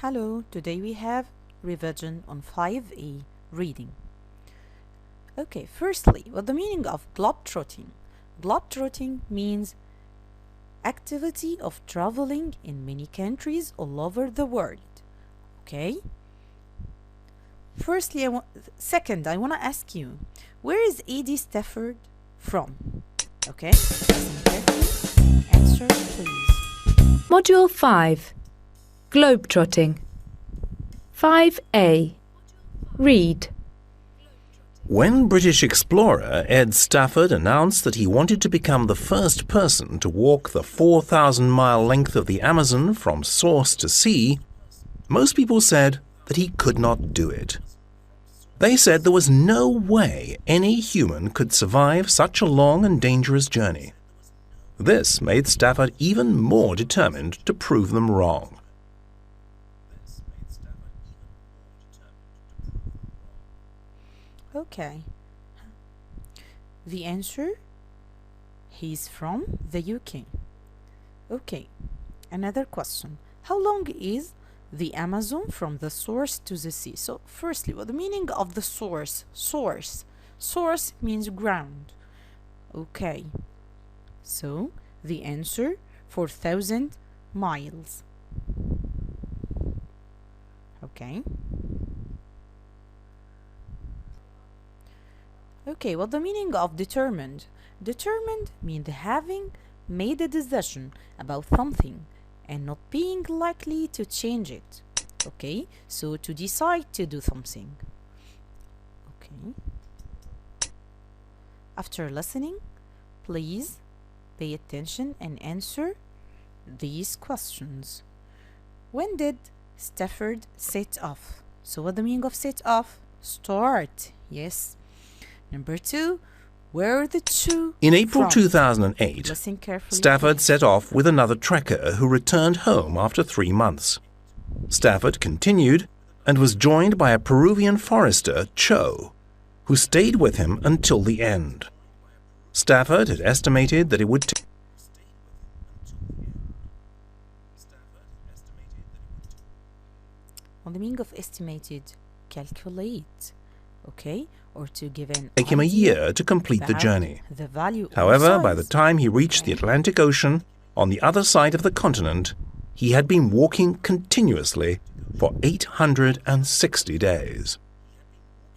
Hello, today we have revision on 5A reading. Okay, firstly, what's the meaning of globetrotting? Globetrotting means activity of traveling in many countries all over the world. Okay? Firstly, I want to ask you, where is Edie Stafford from? Okay, listen carefully. Answer, please. Module 5. Globetrotting. 5A. Read. When British explorer Ed Stafford announced that he wanted to become the first person to walk the 4,000-mile length of the Amazon from source to sea, most people said that he could not do it. They said there was no way any human could survive such a long and dangerous journey. This made Stafford even more determined to prove them wrong. Okay. The answer? He's from the UK. Okay. Another question. How long is the Amazon from the source to the sea? So, firstly, what the meaning of the source? Source. Source means ground. Okay. So, the answer 4,000 miles. Okay. Okay, what the meaning of determined? Determined means having made a decision about something and not being likely to change it. Okay, so to decide to do something. Okay. After listening, please pay attention and answer these questions. When did Stafford set off? So what the meaning of set off? Start. Yes. Number 2, where are the two In April from? 2008, Listen carefully. Stafford set off with another trekker who returned home after 3 months. Stafford continued and was joined by a Peruvian forester, Cho, who stayed with him until the end. Stafford had estimated that it would take On the meaning of estimated, calculate. Okay, or to give an take him a idea year to complete the about journey. The value However, or by the size. time he reached the Atlantic Ocean, on the other side of the continent, he had been walking continuously for 860 days.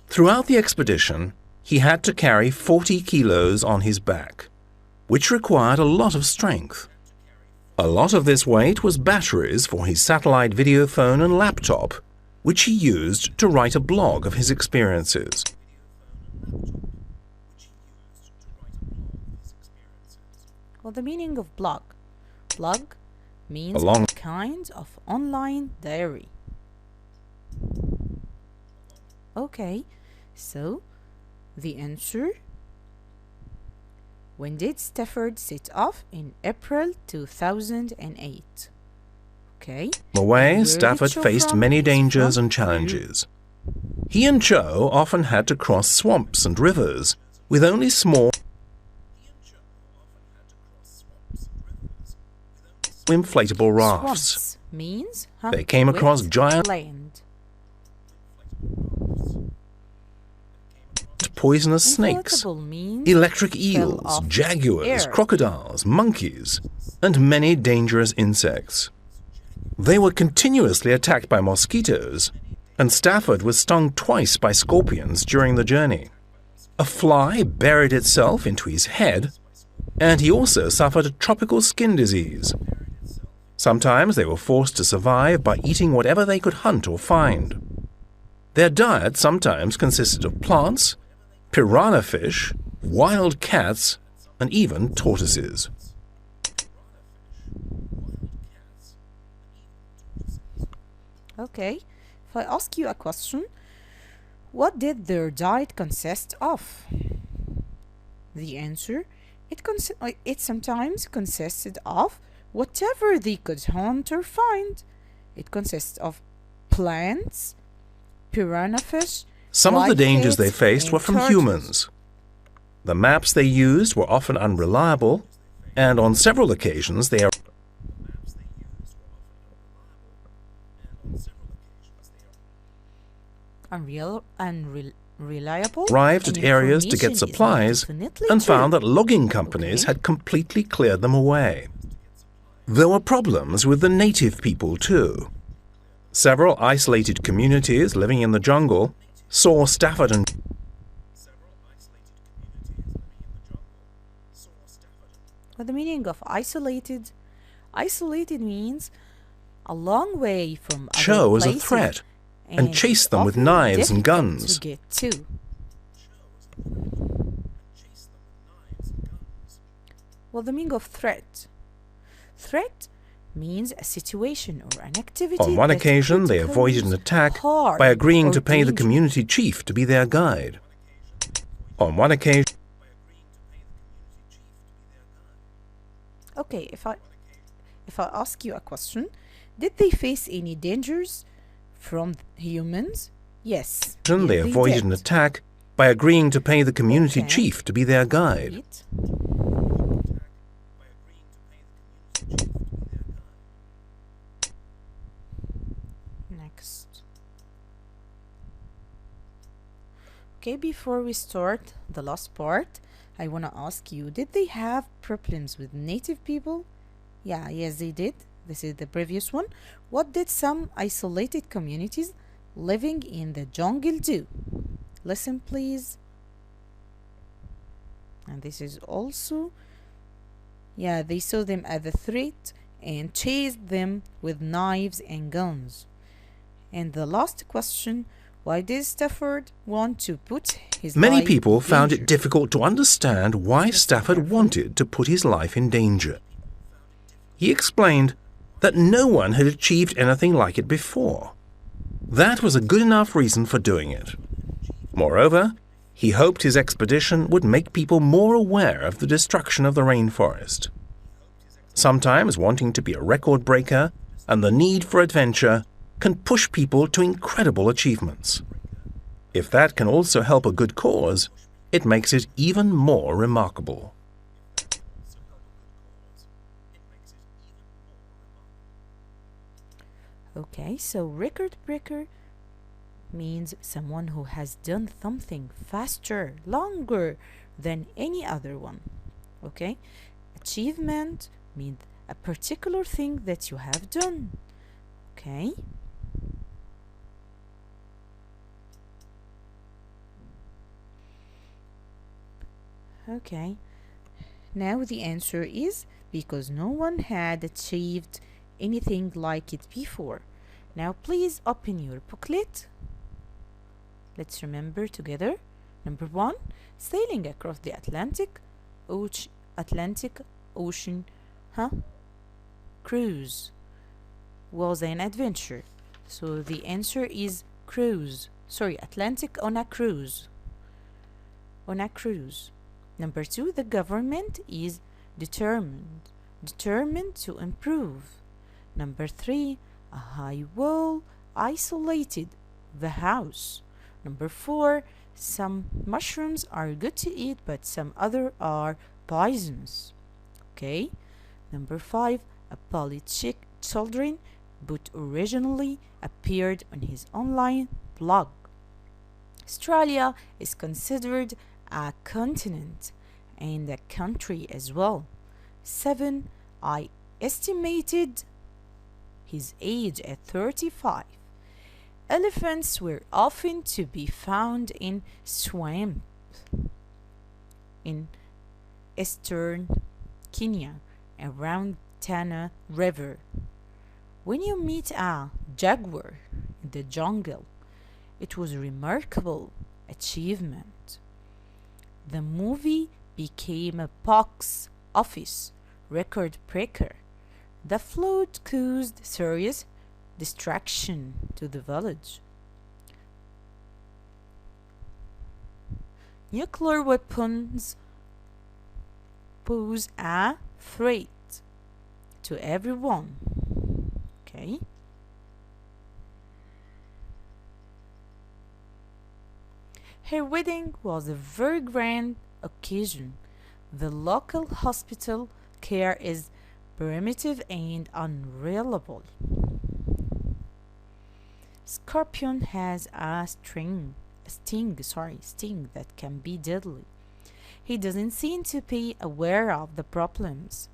Throughout the expedition, he had to carry 40 kilos on his back, which required a lot of strength. A lot of this weight was batteries for his satellite video phone and laptop, which he used to write a blog of his experiences. Well, the meaning of blog. Blog means Along- a kind of online diary. Okay, so the answer. When did Stafford set off? In April 2008. Okay. On the way, Where did Stafford Cho faced from? many He's dangers from and challenges. He and Cho often had to cross swamps and rivers with only small inflatable rafts. Swamps means They came across wet giant land. poisonous snakes, Inflatable means electric fell eels, off jaguars, air. crocodiles, monkeys, and many dangerous insects. They were continuously attacked by mosquitoes, and Stafford was stung twice by scorpions during the journey. A fly buried itself into his head, and he also suffered a tropical skin disease. Sometimes they were forced to survive by eating whatever they could hunt or find. Their diet sometimes consisted of plants, piranha fish, wild cats, and even tortoises. Okay, if I ask you a question, what did their diet consist of? The answer, it sometimes consisted of whatever they could hunt or find. It consists of plants, piranha fish. Some of the wild dangers they cats, faced and were from turtles. humans. The maps they used were often unreliable, and on several occasions they unreliable. Arrived at and areas to information get is not supplies definitely and true. found that logging companies Okay. had completely cleared them away. There were problems with the native people too. Several isolated communities living in the jungle saw Stafford and What the meaning of isolated? Isolated means a long way from other Cho as a places threat and chased them with often knives and difficult guns. to get to. Well, the meaning of threat. Threat means a situation or an activity. On one that occasion, could they avoided an cause attack harm by agreeing or to pay the danger. community chief to be their guide. On one occasion, Okay, if I ask you a question, did they face any dangers from humans? Yes. they yes, avoided did. an attack by agreeing to pay the community Okay. chief to be their guide. Repeat. Next. Okay, before we start the last part, I want to ask you, did they have problems with native people? Yes, they did. This is the previous one. What did some isolated communities living in the jungle do? Listen, please. And this is also, they saw them as a threat and chased them with knives and guns. And the last question, why did Stafford want to put his Many life people in found danger? it difficult to understand why Listen Stafford carefully. wanted to put his life in danger. He explained that no one had achieved anything like it before. That was a good enough reason for doing it. Moreover, he hoped his expedition would make people more aware of the destruction of the rainforest. Sometimes wanting to be a record breaker and the need for adventure can push people to incredible achievements. If that can also help a good cause, it makes it even more remarkable. Okay, so record breaker means someone who has done something faster, longer than any other one. Okay, achievement means a particular thing that you have done. Okay, okay, now the answer is because no one had achieved anything like it before. Now please open your booklet. Let's remember together. Number 1, sailing across the Atlantic Ocean, cruise was an adventure. So the answer is cruise. Sorry, Atlantic on a cruise. On a cruise. Number 2, the government is determined to improve. Number 3, a high wall isolated the house. Number 4, some mushrooms are good to eat, but some other are poisonous. Okay. Number 5, a polychick children, but originally appeared on his online blog. Australia is considered a continent and a country as well. 7, I estimated his age at 35. Elephants were often to be found in swamps in eastern Kenya around Tana River. When you meet a jaguar in the jungle, it was a remarkable achievement. The movie became a box office record breaker. The flood caused serious destruction to the village. Nuclear weapons pose a threat to everyone. Okay. Her wedding was a very grand occasion. The local hospital care is primitive and unreliable. Scorpion has a sting that can be deadly. He doesn't seem to be aware of the problems.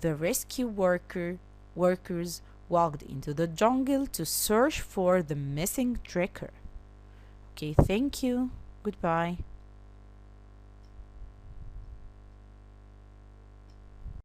The rescue workers walked into the jungle to search for the missing tracker. Okay, thank you. Goodbye.